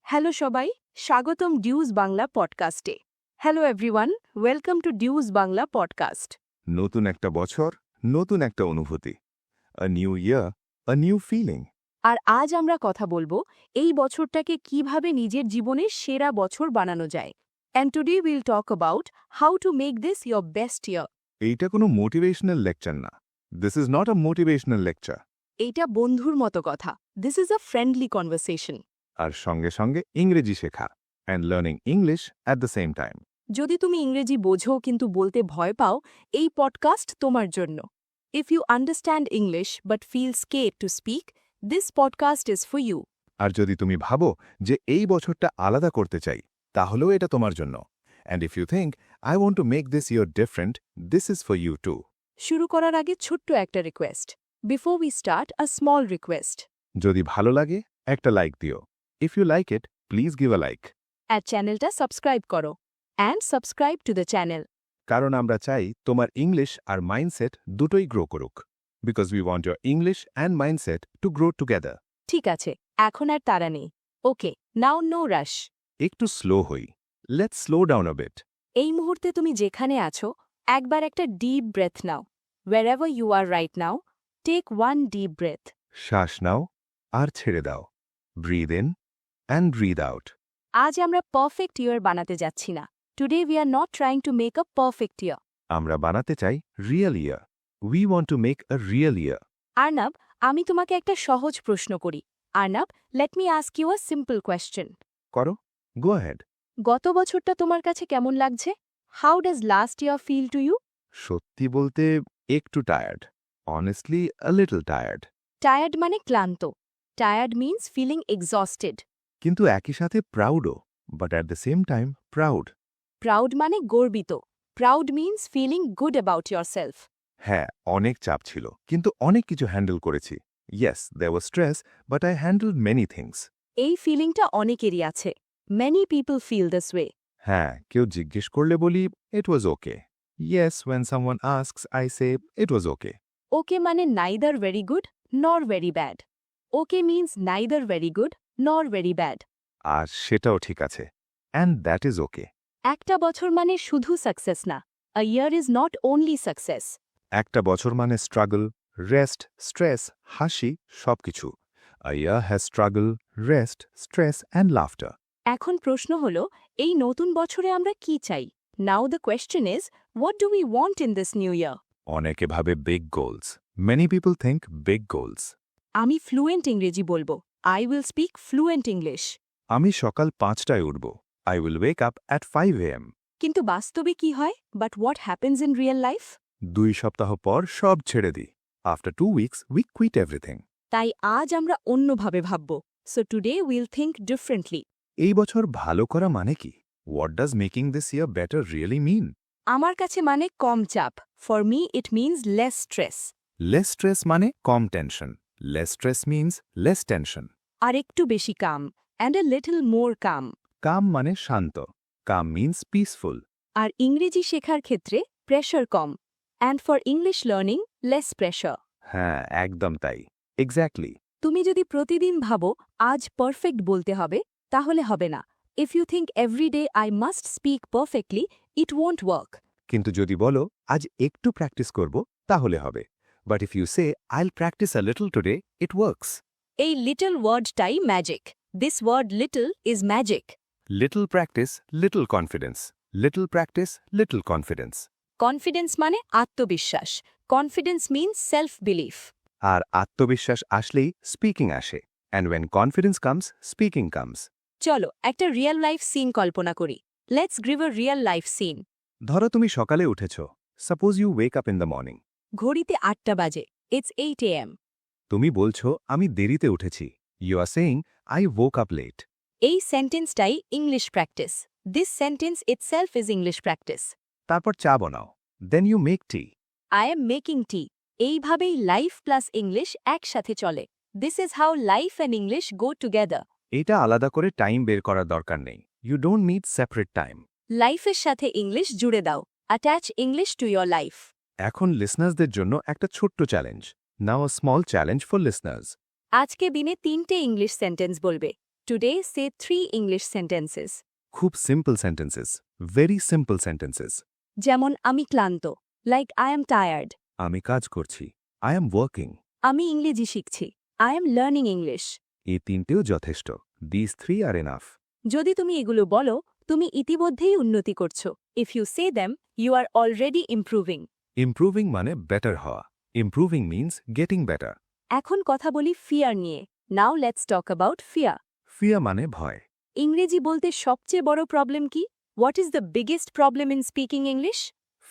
Hello সবাই, স্বাগতম ডিউজ বাংলা পডকাস্টে। হ্যালো এভরিওয়ান, ওয়েলকাম টু ডিউজ বাংলা পডকাস্ট। নতুন একটা বছর, নতুন একটা অনুভূতি। A new year, a new feeling. আর আজ আমরা কথা বলবো এই বছরটাকে কিভাবে নিজের জীবনের সেরা বছর বানানো যায়। And today will talk about how to make this your best year. এইটা কোনো মোটিভেশনাল লেকচার না। This is not a motivational lecture. এইটা বন্ধুর মতো কথা। This is a friendly conversation. আর সঙ্গে সঙ্গে ইংরেজি শেখা and learning English at the same time. যদি তুমি ইংরেজি বোঝো কিন্তু বলতে ভয় পাও, এই পডকাস্ট তোমার জন্য। If you understand English but feel scared to speak, this podcast is for you. আর যদি তুমি ভাবো যে এই বছরটা আলাদা করতে চাই, তাহলেও এটা তোমার জন্য। And if you think I want to make this year different, this is for you too. শুরু করার আগে ছোট্ট একটা request. Before we start, a small request. যদি ভালো লাগে একটা লাইক দিও। If you like it, please give a like. চ্যানেলটা সাবস্ক্রাইব করো। And subscribe to the channel. কারণ আমরা চাই তোমার ইংলিশ আর মাইন্ডসেট দুটোই গ্রো করুক। Because we want your English and mindset to grow together. ঠিক আছে, এখন আর তাড়া নেই। Okay, now no rush. একটু স্লো হই। Let's slow down a bit. এই মুহূর্তে তুমি যেখানে আছো, একবার একটা ডিপ ব্রেথ নাও। wherever you are right now, take one deep breath. শ্বাস নাও আর ছেড়ে দাও। Breathe in and breathe out. আজ আমরা পারফেক্ট ইয়ার বানাতে যাচ্ছি না। Today we are not trying to make a perfect year. আমরা বানাতে চাই real year. We want to make a real year. Arnab, আমি তোমাকে একটা সহজ প্রশ্ন করি। Arnab, let me ask you a simple question. করো, গো অ্যাহেড। গত বছরটা তোমার কাছে কেমন লাগছে? How does last year feel to you? সত্যি বলতে একটু tired. Honestly a little tired. Tired মানে ক্লান্ত। Tired means feeling exhausted. কিন্তু একই সাথে প্রাউডও। But at the same time proud. Proud মানে গর্বিত। Proud means feeling good about yourself. হ্যাঁ, অনেক চাপ ছিল, কিন্তু অনেক কিছু হ্যান্ডেল করেছি। Yes, there was stress, but I handled many things. এই ফিলিংটা অনেকেরই আছে। Many people feel this way. হ্যাঁ, কেউ জিজ্ঞেস করলে বলি it was okay. Yes, when someone asks I say it was okay. Okay মানে neither very good nor very bad. Okay means neither very good nor very bad. আর সেটাও ঠিক আছে। And that is okay. একটা বছর মানে শুধু success না। A year is not only success. একটা বছর মানে স্ট্রাগল, রেস্ট, স্ট্রেস, হাসি, সবকিছু। A year has struggle, rest, stress and laughter. এখন প্রশ্ন হল, এই নতুন বছরে আমরা কি চাই? Now the question is, what do we want in this new year? অনেকে ভাবে big goals. Many people think big goals. আমি ফ্লুয়েন্ট ইংরেজি বলবো। I will speak fluent English. আমি সকাল 5টায় উঠব। I will wake up at 5 AM। কিন্তু বাস্তবে কি হয়? But what happens in real life? 2 সপ্তাহ পর সব ছেড়ে দিই। After 2 weeks we quit everything. তাই আজ আমরা অন্যভাবে ভাবব। So today will think differently. এই বছর ভালো করা মানে কি? What does making this year better really mean? আমার কাছে মানে কম চাপ। For me it means less stress. Less stress মানে কম tension. Less stress means less tension. আর একটু বেশি কাম। অ্যান্ড এ লিটল মোর কাম। কাম মানে শান্ত। কাম মিন্স পিসফুল। আর ইংরেজি শেখার ক্ষেত্রে pressure com. And for English learning less pressure. হ্যাঁ, একদম তাই। এক্স্যাক্টলি। তুমি যদি প্রতিদিন ভাবো আজ পারফেক্ট বলতে হবে, তাহলে হবে না। If you think every day I must speak perfectly, it won't work. কিন্তু যদি বলো আজ একটু প্র্যাকটিস করব, তাহলে হবে। But if you say I'll practice a little today, it works. এই লিটল ওয়ার্ডটাই magic. This word little is magic. Little practice, little confidence. Little practice, little confidence. Confidence মানে আত্মবিশ্বাস। Confidence means self belief. আর আত্মবিশ্বাস আসলেই speaking আসে। And when confidence comes, speaking comes. চলো একটা রিয়েল লাইফ সিন কল্পনা করি। Let's grieve a real life scene. ধরো তুমি সকালে উঠেছ। Suppose you wake up in the morning. ঘড়িতে 8টা বাজে। It's 8 AM। তুমি বলছো আমি দেরিতে উঠেছি। You are saying I woke up late. এই সেন্টেন্সটাই English practice. This sentence itself is English practice. তারপর চা বানাও। Then you make tea. I am making tea. এইভাবেই লাইফ প্লাস ইংলিশ একসাথে চলে। This is how life and English go together. এটা আলাদা করে টাইম বের করার দরকার নেই। You don't need separate time. লাইফের সাথে ইংলিশ জুড়ে দাও। Attach English to your life. এখন লিসনার্সদের জন্য একটা ছোট্ট challenge. Now a small challenge for listeners. আজকে দিনে 3টে ইংলিশ সেন্টেন্স বলবে। Today, say 3 English sentences. খুব simple sentences, very simple sentences. যেমন আমি ক্লান্ত, like I am tired. আমি কাজ করছি, আই এম ওয়ার্কিং। আমি ইংরেজি শিখছি, I am learning English. এই তিনটেও যথেষ্ট। This 3 R enough. যদি তুমি এগুলো বলো, তুমি ইতিমধ্যেই উন্নতি করছো। If you say them, you are already improving. Improving মানে বেটার হওয়া। Improving means getting better. এখন কথা বলি ফিয়ার নিয়ে। Now let's talk about fear. ফিয়া মানে ভয়। ইংরেজি বলতে সবচেয়ে বড় প্রবলেম কি? What is the biggest problem in speaking English?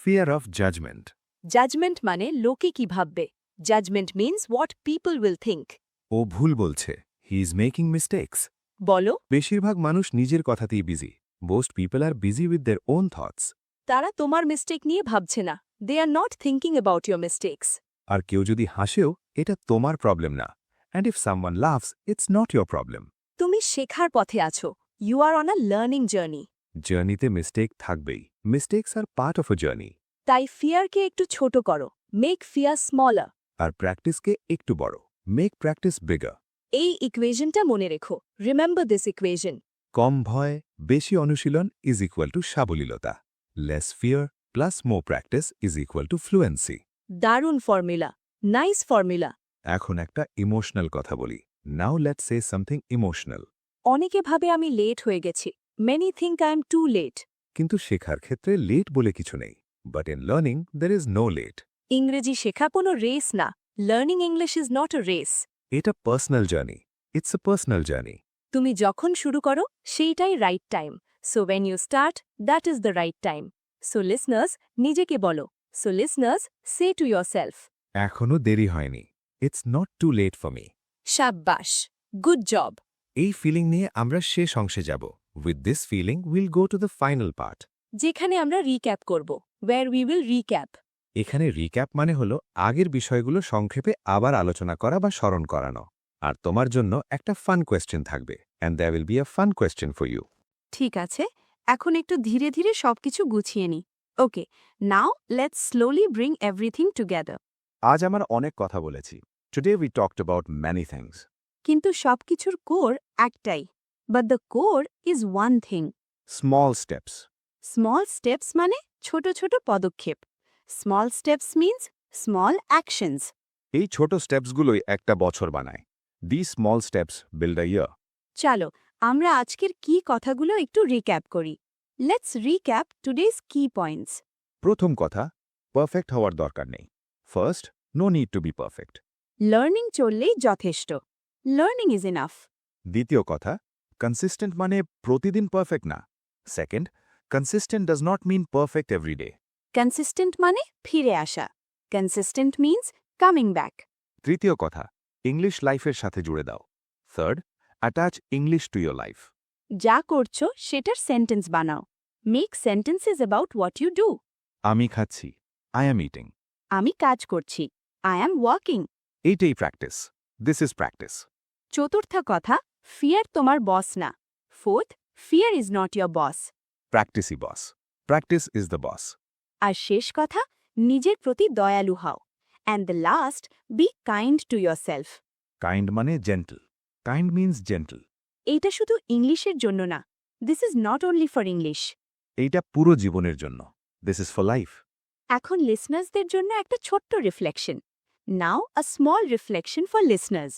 Fear of judgement. Judgment মানে লোকে কি ভাববে। Judgment means what people will think. ও ভুল বলছে, হি ইজ মেকিং মিস্টেক্স। বলো, বেশিরভাগ মানুষ নিজের কথাতেই busy. Most people are busy with their own thoughts. তারা তোমার মিস্টেক নিয়ে ভাবছে না। They are not thinking about your mistakes. আর কেউ যদি হাসেও, এটা তোমার প্রবলেম না। And if someone loves, it's not your problem. তুমি শেখার পথে আছো। You are on a learning journey. জার্নিতে মিস্টেক থাকবেই। Mistakes are part of a journey. তাই ফিয়ারকে একটু ছোট করো। Make fear smaller. আর প্র্যাকটিসকে একটু বড়। Make practice bigger. এই ইকুয়েশনটা মনে রেখো। Remember this equation. কম ভয়, বেশি অনুশীলন ইজ ইকুয়াল টু সাবলীলতা। Less fear plus more practice is equal to fluency. দারুণ ফর্মুলা। Nice formula. এখন একটা ইমোশনাল কথা বলি। Now let's say something emotional. অনেকে ভাবে আমি লেট হয়ে গেছি। Many think I am too late. কিন্তু শেখার ক্ষেত্রে লেট বলে কিছু নেই। But in learning there is no late. ইংরেজি শেখা কোনো রেস না। Learning English is not a race. এটা personal journey. It's a personal journey. তুমি যখন শুরু করো সেইটাই right time. So when you start, that is the right time. So listeners, নিজেকে বলো। So listeners, say to yourself. এখনো দেরি হয়নি। It's not too late for me. শাব্বাস। Good job. এই ফিলিং নিয়ে আমরা শেষ অংশে যাব। With this feeling will go to the final part. যেখানে আমরা রিক্যাপ করব। Where we will recap. এখানে রিক্যাপ মানে হলো আগের বিষয়গুলো সংক্ষেপে আবার আলোচনা করা বা স্মরণ করানো। আর তোমার জন্য একটা ফান কোয়েশ্চেন থাকবে। And there will be a fun question for you. ঠিক আছে, এখন একটু ধীরে ধীরে সবকিছু গুছিয়ে নি। Okay, now let's slowly bring everything together. আজ আমার অনেক কথা বলেছি। Today we talked about many things. কিন্তু সবকিছুর কোর একটাই। But the core is one thing. Small steps. Small steps মানে ছোট ছোট পদক্ষেপ। Small steps means small actions. এই ছোট স্টেপসগুলোই একটা বছর বানায়। The small steps build a year. চলো আমরা আজকের কি কথাগুলো একটু রিক্যাপ করি। Let's recap today's key points. প্রথম কথা, পারফেক্ট হওয়ার দরকার নেই। First, no need to be perfect. Learning চললেই যথেষ্ট। Learning is enough. দ্বিতীয় কথা, কনসিস্টেন্ট মানে প্রতিদিন পারফেক্ট না। Second, consistent does not mean perfect every day. Consistent মানে ফিরে আসা। Consistent means coming back. তৃতীয় কথা, ইংলিশ লাইফের সাথে জুড়ে দাও। Third, attach English to your life. যা করছো সেটার সেন্টেন্স বানাও। Make sentences about what you do. আমি খাচ্ছি, আই অ্যাম ইটিং। আমি কাজ করছি, আই অ্যাম ওয়ার্কিং। এইটাই প্র্যাকটিস। This is practice. চতুর্থ কথা, ফিয়ার তোমার বস না। Fourth, fear is not your boss. প্র্যাকটিসই boss. Practice is the boss. আর শেষ কথা, নিজের প্রতি দয়ালু হও। And the last, be kind to yourself. Kind মানে জেন্টল। Kind means gentle. এইটা শুধু ইংলিশের জন্য না। This is not only for English. এইটা পুরো জীবনের জন্য। This is for life. এখন লিসনার্সদের জন্য একটা ছোট্ট reflection. Now a small reflection for listeners.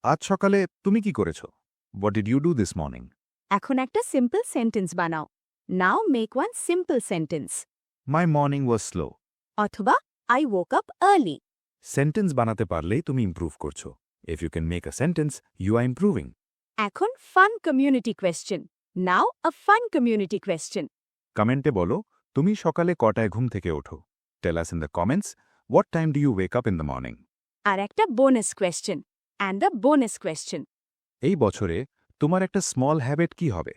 আজ সকালে তুমি কি করেছো? What did you do this morning? এখন একটা সিম্পল সেন্টেন্স বানাও। Now make one simple sentence. My morning was slow. অথবা I woke up early. Sentence বানাতে পারলেই তুমি ইমপ্রুভ করছো। If you can make a sentence, you are improving. এখন fun community question. Now a fun community question. কমেন্টে বলো, তুমি সকালে কটায় ঘুম থেকে ওঠো? Tell us in the comments, what time do you wake up in the morning? আর একটা bonus question. And a bonus question. এই বছরে তোমার একটা স্মল হ্যাবিট কি হবে?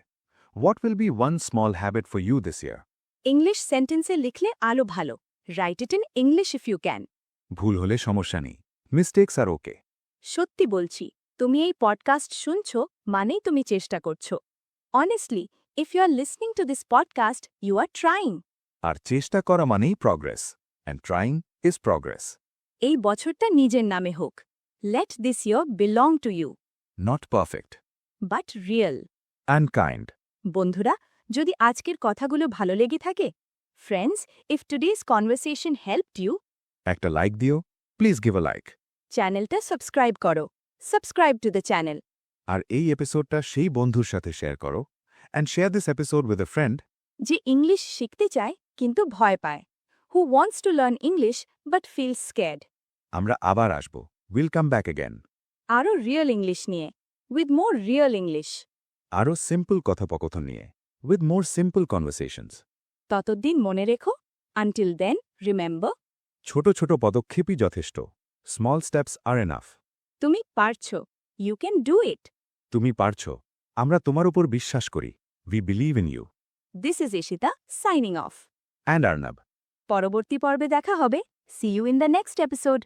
What will be one small habit for you this year? English সেন্টেন্সে লিখলে আলো ভালো। Write it in English if you can. ভুল হলে সমস্যা নেই। Mistakes are okay. সত্যি বলছি, তুমি এই পডকাস্ট শুনছো মানেই তুমি চেষ্টা করছো। Honestly, if you are listening to this podcast, you are trying. আর চেষ্টা করা মানেই progress. And trying is progress. এই বছরটা নিজের নামে হোক। Let this year belong to you. Not perfect, but real. And kind. বন্ধুরা, যদি আজকের কথাগুলো ভালো লেগে থাকে, friends, if today's conversation helped you, একটা লাইক দিও, প্লিজ গিভ আ লাইক। চ্যানেলটা সাবস্ক্রাইব করো। Subscribe to the channel. আর এই এপিসোডটা সেই বন্ধুর সাথে শেয়ার করো, and share this episode with a friend যে ইংলিশ শিখতে চায় কিন্তু ভয় পায়, who wants to learn English but feels scared. আমরা আবার আসব। Will come back again. আরও রিয়েল ইংলিশ নিয়ে, উইথ মোর রিয়েল ইংলিশ। আরও সিম্পল কথোপকথন নিয়ে, উইথ মোর সিম্পল কনভারসেশনস। ততদিন মনে রেখো, আনটিল দেন রিমেম্বার, ছোট ছোট পদক্ষেপই যথেষ্ট। Small steps are enough. তুমি পারছো। You can do it. তুমি পারছো। আমরা তোমার উপর বিশ্বাস করি। We believe in you. This is Ishita, signing off. And Arnab. পরবর্তী পর্বে দেখা হবে। See you in the next episode.